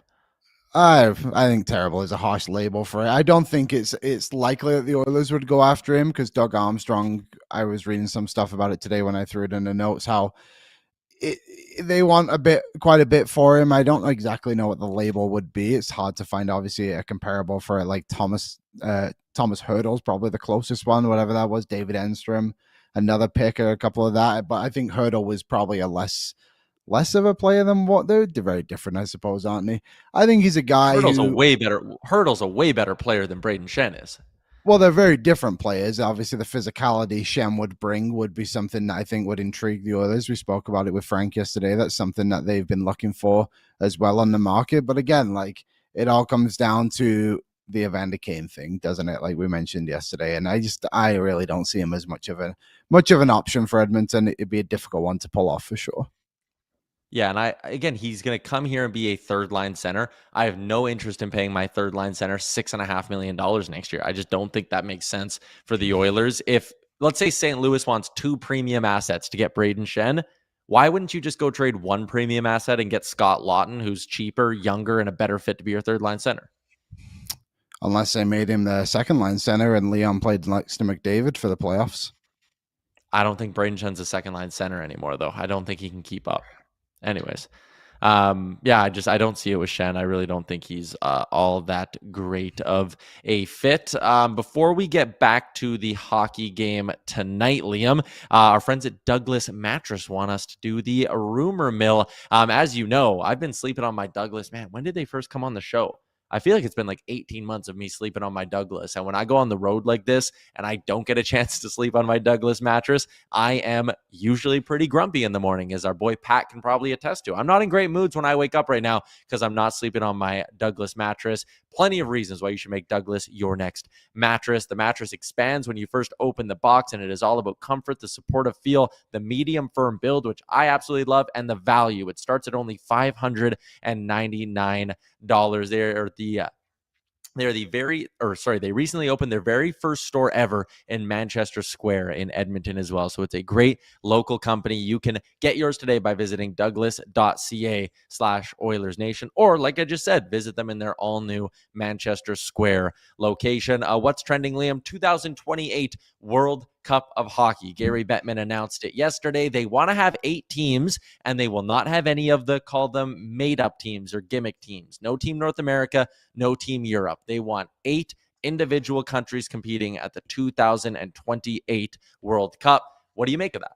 I think terrible is a harsh label for it. I don't think it's likely that the Oilers would go after him, because Doug Armstrong, I was reading some stuff about it today when I threw it in the notes, how they want quite a bit for him. I don't exactly know what the label would be. It's hard to find, obviously, a comparable for it. Like Thomas Hurdle's probably the closest one, whatever that was. David Enstrom, another pick, or a couple of that. But I think Hurdle was probably a less of a player than what they're very different, I suppose, aren't they? I think he's a guy Hurdle's a way better player than Brayden Schenn is. Well, they're very different players. Obviously, the physicality Schenn would bring would be something that I think would intrigue the Oilers. We spoke about it with Frank yesterday. That's something that they've been looking for as well on the market. But again, like, it all comes down to the Evander Kane thing, doesn't it? Like we mentioned yesterday, and I really don't see him as much of an option for Edmonton. It'd be a difficult one to pull off for sure. Yeah, and he's going to come here and be a third line center. I have no interest in paying my third line center $6.5 million next year. I just don't think that makes sense for the Oilers. If, let's say, St. Louis wants 2 premium assets to get Brayden Schenn, why wouldn't you just go trade 1 premium asset and get Scott Laughton, who's cheaper, younger, and a better fit to be your third line center? Unless they made him the second line center and Leon played next to McDavid for the playoffs. I don't think Brayden Schenn's a second line center anymore, though. I don't think he can keep up. Anyways, I don't see it with Schenn. I really don't think he's all that great of a fit. Before we get back to the hockey game tonight, Liam, our friends at Douglas Mattress want us to do the Rumour Mill. As you know, I've been sleeping on my Douglas. Man, when did they first come on the show? I feel like it's been like 18 months of me sleeping on my Douglas. And when I go on the road like this and I don't get a chance to sleep on my Douglas mattress, I am usually pretty grumpy in the morning, as our boy Pat can probably attest to. I'm not in great moods when I wake up right now because I'm not sleeping on my Douglas mattress. Plenty of reasons why you should make Douglas your next mattress. The mattress expands when you first open the box, and it is all about comfort, the supportive feel, the medium firm build, which I absolutely love, and the value. It starts at only $599. They recently opened their very first store ever in Manchester Square in Edmonton as well. So it's a great local company. You can get yours today by visiting douglas.ca/OilersNation, or like I just said, visit them in their all new Manchester Square location. What's trending, Liam? 2028 World Cup of Hockey. Gary Bettman announced it yesterday. They want to have 8 teams, and they will not have any of the, call them, made-up teams or gimmick teams. No Team North America, no Team Europe. They want 8 individual countries competing at the 2028 World Cup. What do you make of that?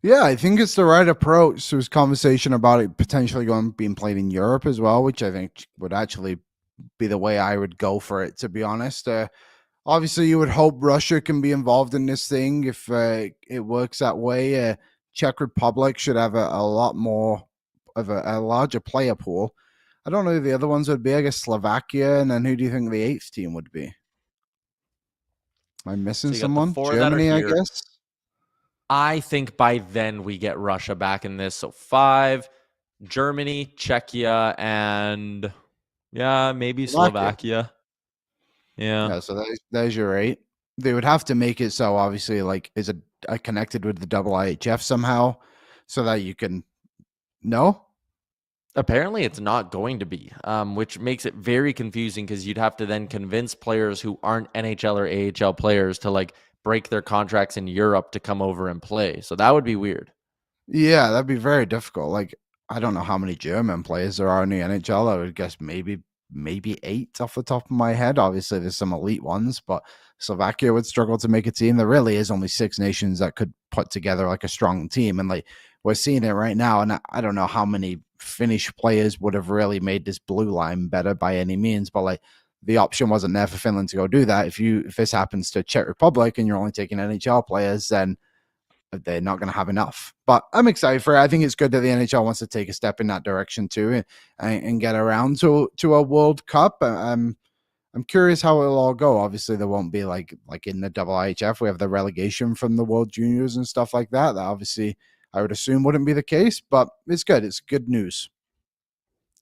Yeah, I think it's the right approach. There was conversation about it potentially being played in Europe as well, which I think would actually be the way I would go for it, to be honest. Obviously, you would hope Russia can be involved in this thing if it works that way. Czech Republic should have a lot more of a larger player pool. I don't know who the other ones would be. I guess Slovakia, and then who do you think the 8th team would be? Am I missing someone? Germany, I guess. I think by then we get Russia back in this. So 5, Germany, Czechia, and maybe Slovakia. Yeah. So there's your 8. They would have to make it so obviously is it connected with the IIHF somehow so that you can know? Apparently it's not going to be, which makes it very confusing because you'd have to then convince players who aren't NHL or AHL players to break their contracts in Europe to come over and play. So that would be weird. Yeah, that'd be very difficult. I don't know how many German players there are in the NHL. I would guess maybe 8 off the top of my head. Obviously, there's some elite ones, but Slovakia would struggle to make a team. There really is only 6 nations that could put together a strong team. And we're seeing it right now. And I don't know how many Finnish players would have really made this blue line better by any means, but the option wasn't there for Finland to go do that. If this happens to Czech Republic and you're only taking NHL players, then they're not going to have enough. But I'm excited for it. I think it's good that the NHL wants to take a step in that direction too and get around to a World Cup. I'm curious how it'll all go. Obviously, there won't be like in the IIHF. We have the relegation from the World Juniors and stuff like that. That obviously I would assume wouldn't be the case, but it's good. It's good news.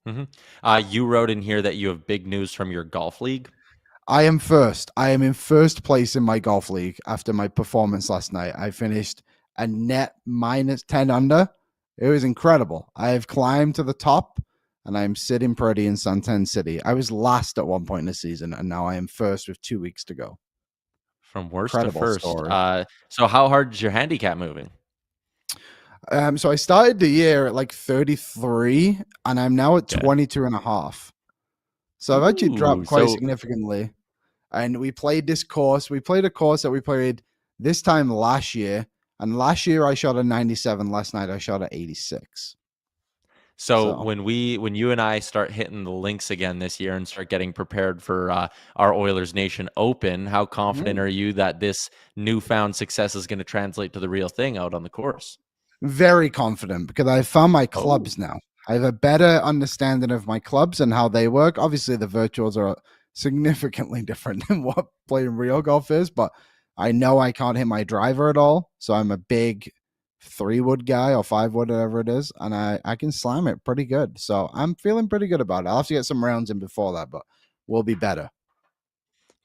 Mm-hmm. You wrote in here that you have big news from your golf league. I am first. I am in first place in my golf league after my performance last night. I finished a net minus 10 under. It was incredible. I have climbed to the top, and I'm sitting pretty in Suntan City. I was last at one point in the season, and now I am first with 2 weeks to go. From worst Incredible to first. Story. So how hard is your handicap moving? So I started the year at 33, and I'm now at 22.5. So I've actually dropped quite significantly. And we played this course. We played a course that we played this time last year. And last year I shot a 97. Last night I shot a 86. So when you and I start hitting the links again this year and start getting prepared for our Oilers Nation Open, how confident are you that this newfound success is going to translate to the real thing out on the course? Very confident because I found my clubs now. I have a better understanding of my clubs and how they work. Obviously, the virtuals are significantly different than what playing real golf is, but I know I can't hit my driver at all. So I'm a big 3-wood guy or 5-wood, whatever it is, and I can slam it pretty good. So I'm feeling pretty good about it. I'll have to get some rounds in before that, but we'll be better.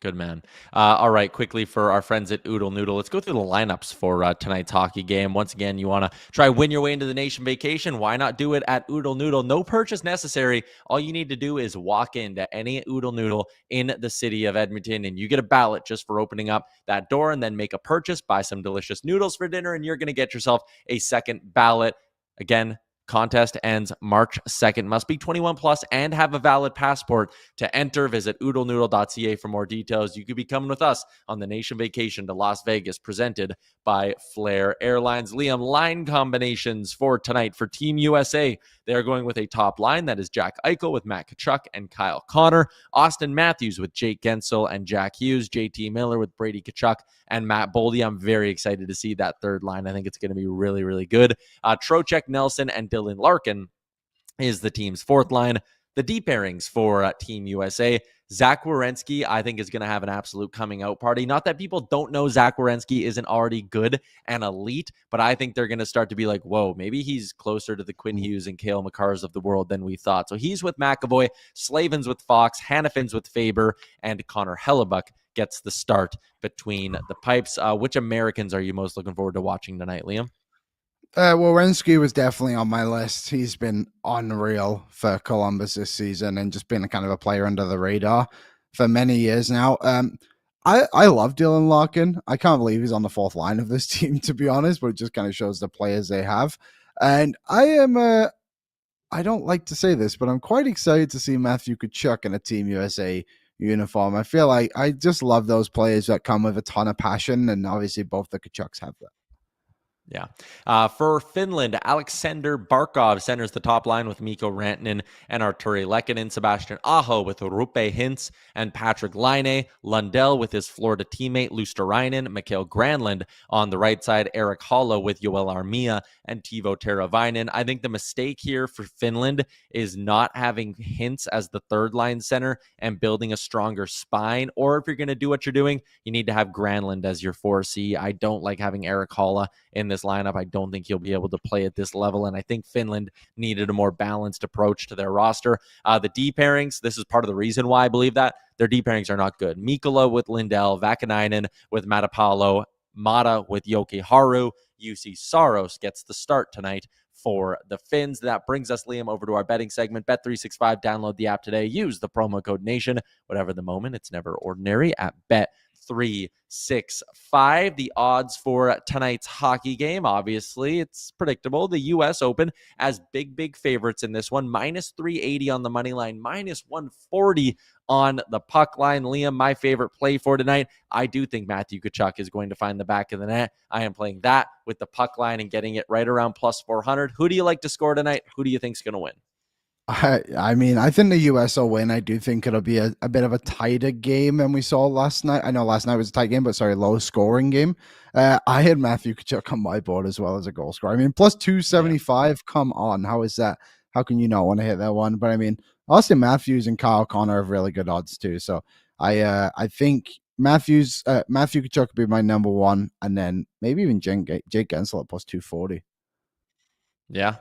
Good man. All right, quickly for our friends at Oodle Noodle, let's go through the lineups for tonight's hockey game. Once again, you want to try win your way into the Nation Vacation. Why not do it at Oodle Noodle? No purchase necessary. All you need to do is walk into any Oodle Noodle in the city of Edmonton, and you get a ballot just for opening up that door, and then make a purchase, buy some delicious noodles for dinner, and you're going to get yourself a second ballot. Again, contest ends March 2nd. Must be 21 plus and have a valid passport to enter. Visit oodlenoodle.ca for more details. You could be coming with us on the Nation Vacation to Las Vegas, presented by Flair Airlines. Liam, line combinations for tonight for Team USA. They're going with a top line that is Jack Eichel with Matt Tkachuk and Kyle Connor, Austin Matthews with Jake Gensel and Jack Hughes, JT Miller with Brady Tkachuk and Matt Boldy. I'm very excited to see that third line. I think it's going to be really, really good. Trocheck, Nelson, and Dylan Larkin is the team's fourth line. The deep pairings for Team USA. Zach Werenski, I think, is going to have an absolute coming out party. Not that people don't know Zach Werenski isn't already good and elite, but I think they're going to start to be like, whoa, maybe he's closer to the Quinn Hughes and Cale Makars of the world than we thought. So he's with McAvoy, Slavens with Fox, Hannafins with Faber, and Connor Hellebuck gets the start between the pipes. Which Americans are you most looking forward to watching tonight, Liam? Werenski was definitely on my list. He's been unreal for Columbus this season and just been a kind of a player under the radar for many years now. I love Dylan Larkin. I can't believe he's on the fourth line of this team, to be honest, but it just kind of shows the players they have. And I don't like to say this, but I'm quite excited to see Matthew Tkachuk in a Team USA uniform. I feel like I just love those players that come with a ton of passion, and obviously both the Tkachuks have that. Yeah. For Finland, Alexander Barkov centers the top line with Mikko Rantanen and Arturi Lehkonen, Sebastian Aho with Rupe Hintz and Patrick Laine, Lundell with his Florida teammate Luosterainen, Mikael Granlund on the right side, Eric Haula with Joel Armia and Teuvo Teravainen. I think the mistake here for Finland is not having Hintz as the third line center and building a stronger spine, or if you're going to do what you're doing, you need to have Granlund as your 4C. I don't like having Eric Haula in this lineup. I don't think he'll be able to play at this level, and I think Finland needed a more balanced approach to their roster. The D pairings, this is part of the reason why I believe that. Their D pairings are not good. Mikkola with Lindell, Vakanainen with Matapalo, Mata with Yoki Haru. UC Saros gets the start tonight for the Finns. That brings us, Liam, over to our betting segment. Bet365, download the app today. Use the promo code NATION. Whatever the moment, it's never ordinary at Bet365. The odds for tonight's hockey game, obviously, it's predictable. The U.S. Open as big favorites in this one. Minus 380 on the money line, minus 140 on the puck line. Liam, my favorite play for tonight. I do think Matthew Tkachuk is going to find the back of the net. I am playing that with the puck line and getting it right around plus 400. Who do you like to score tonight? Who do you think is going to win? I mean, I think the US will win. I do think it'll be a bit of a tighter game than we saw last night. I know last night was a tight game, but sorry, low scoring game. I had Matthew Tkachuk on my board as well as a goal scorer. I mean, plus 275. Yeah. Come on. How is that? How can you not want to hit that one? But I mean, Austin Matthews and Kyle Connor have really good odds too. So I think Matthew Tkachuk would be my number one, and then maybe even Jake Gensel at plus 240. Yeah.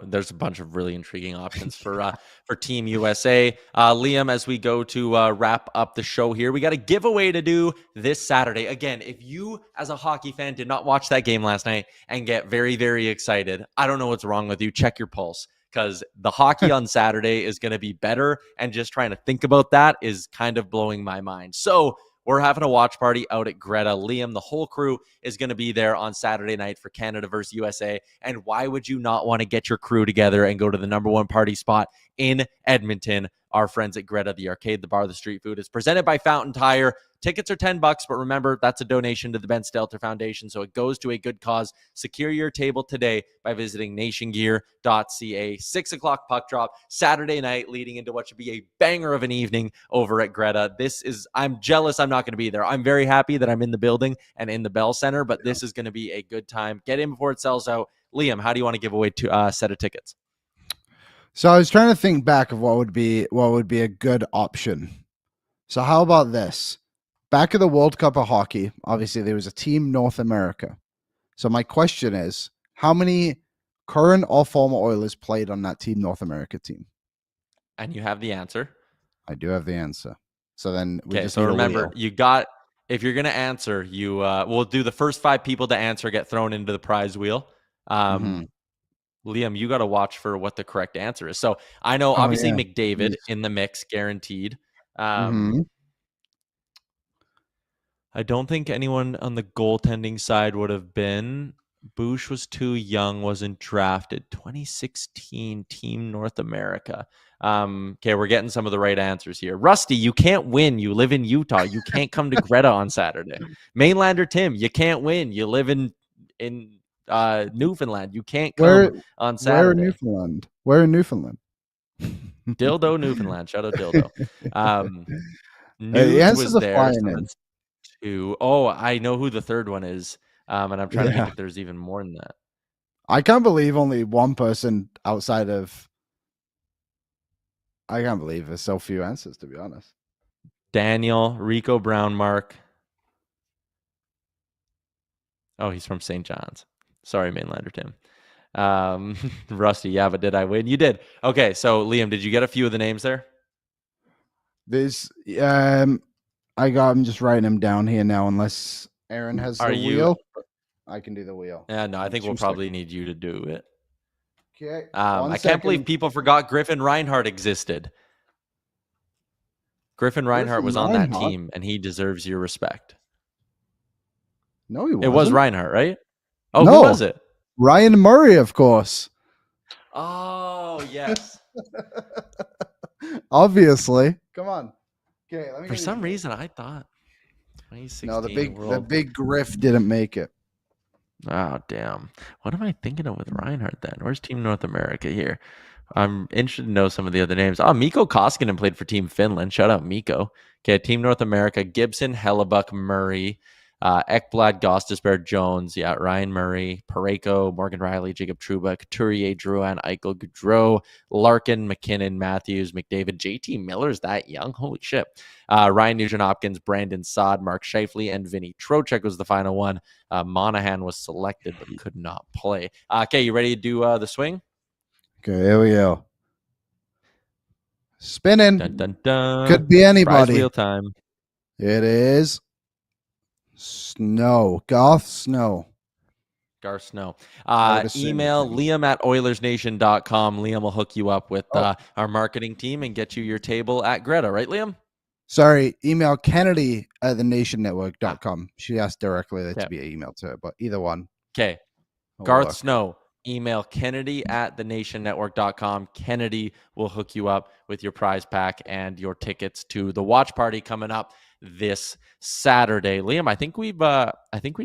There's a bunch of really intriguing options for Team USA. Liam, as we go to wrap up the show here, we got a giveaway to do this Saturday. Again, if you as a hockey fan did not watch that game last night and get very, very excited, I don't know what's wrong with you. Check your pulse, because the hockey on Saturday is going to be better. And just trying to think about that is kind of blowing my mind. So we're having a watch party out at Greta. Liam, the whole crew is going to be there on Saturday night for Canada versus USA. And why would you not want to get your crew together and go to the number one party spot in Edmonton? Our friends at Greta, the arcade, the bar, the street food, is presented by Fountain Tire. Tickets are $10, but remember, that's a donation to the Ben Stelter Foundation, so it goes to a good cause. Secure your table today by visiting nationgear.ca. 6 o'clock puck drop, Saturday night, leading into what should be a banger of an evening over at Greta. I'm jealous I'm not going to be there. I'm very happy that I'm in the building and in the Bell Center, but this is going to be a good time. Get in before it sells out. Liam, how do you want to give away a set of tickets? So I was trying to think back of what would be a good option. So how about this? Back at the World Cup of Hockey, obviously there was a Team North America. So my question is, how many current or former Oilers played on that Team North America team? And you have the answer. I do have the answer. So then we Okay, just so need remember, a wheel. if you're going to answer, we'll do the first 5 people to answer get thrown into the prize wheel. Mhm. Liam, you got to watch for what the correct answer is. So I know, Oh, obviously, yeah. McDavid Jeez. in the mix, guaranteed. Mhm. I don't think anyone on the goaltending side would have been. Bush was too young, wasn't drafted. 2016 Team North America. Okay, we're getting some of the right answers here. Rusty, you can't win. You live in Utah. You can't come to Greta on Saturday. Mainlander Tim, you can't win. You live in Newfoundland. You can't Where come on where in Saturday. Newfoundland? Where in Newfoundland? Dildo, Newfoundland. Shout out Dildo. The Nuge answers was are there, so flying in. that's 2. Oh, I know who the third one is, and I'm trying to think Yeah. if there's even more than that. I can't believe only one person outside of. I can't believe there's so few answers, to be honest. Daniel, Rico Brown, Mark. Oh, he's from St. John's. Sorry, Mainlander Tim. Rusty, yeah, but did I win? You did. Okay, so Liam, did you get a few of the names there? There's I'm just writing them down here now. Unless Aaron has Are the you? wheel, I can do the wheel. Yeah, no, I think we'll 2 probably seconds. need you to do it. Okay, I can't believe people forgot Griffin Reinhardt existed. Griffin Reinhardt was Griffin on that Reinhardt? team, and he deserves your respect. No, he It was wasn't. Reinhardt, right? Oh, who No, was it? Ryan Murray, of course. Oh, yes. Obviously. Come on. Okay, let me For get some these. reason, I thought No, 2016 the World. big Griff didn't make it. Oh, damn. What am I thinking of with Reinhardt then? Where's Team North America here? I'm interested to know some of the other names. Oh, Mikko Koskinen played for Team Finland. Shout out Mikko. Okay, Team North America, Gibson, Hellebuck, Murray, Ekblad, Gostisbehere, Jones. Yeah, Ryan Murray, Parayko, Morgan Riley, Jacob Trouba, Couturier, Drouin, Eichel, Gaudreau, Larkin, McKinnon, Matthews, McDavid, JT Miller's that young? Holy shit. Ryan Nugent-Hopkins, Brandon Saad, Mark Scheifele, and Vinny Trocheck was the final one. Monahan was selected but could not play. Okay, you ready to do the swing? Okay, here we go. Spinning. Dun, dun, dun. Could be Prize anybody. wheel time. It is Snow. Garth Snow. Garth Snow. I would assume Email it's him. Liam at Oilersnation.com. Liam will hook you up with Oh. our marketing team and get you your table at Greta, right, Liam? Sorry, email Kennedy at thenationnetwork.com. She asked directly that to Okay. be emailed to her, but either one. Okay. will Garth work. Snow. Email Kennedy at thenationnetwork.com. Kennedy will hook you up with your prize pack and your tickets to the watch party coming up this Saturday. Liam, I think we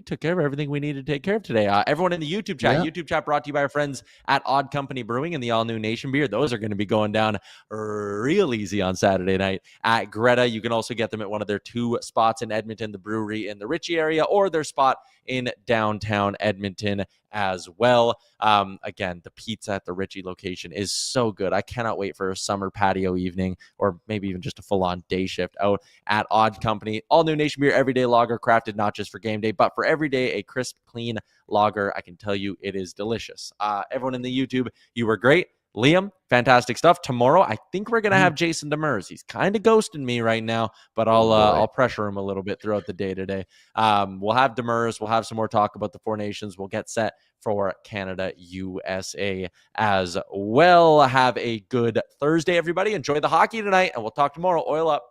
took care of everything we needed to take care of today. Everyone in the YouTube chat brought to you by our friends at Odd Company Brewing and the all new Nation beer. Those are going to be going down real easy on Saturday night at Greta. You can also get them at one of their 2 spots in Edmonton, the brewery in the Ritchie area, or their spot in downtown Edmonton as well. Again, the pizza at the Ritchie location is so good. I cannot wait for a summer patio evening, or maybe even just a full-on day shift out at Odd Company. All new Nation beer, everyday lager, crafted not just for game day, but for every day. A crisp, clean lager. I can tell you it is delicious. Everyone in the YouTube, you were great. Liam, fantastic stuff. Tomorrow, I think we're gonna have Jason Demers. He's kind of ghosting me right now, but I'll pressure him a little bit throughout the day today. We'll have Demers. We'll have some more talk about the 4 nations. We'll get set for Canada, USA as well. Have a good Thursday, everybody. Enjoy the hockey tonight, and we'll talk tomorrow. Oil up.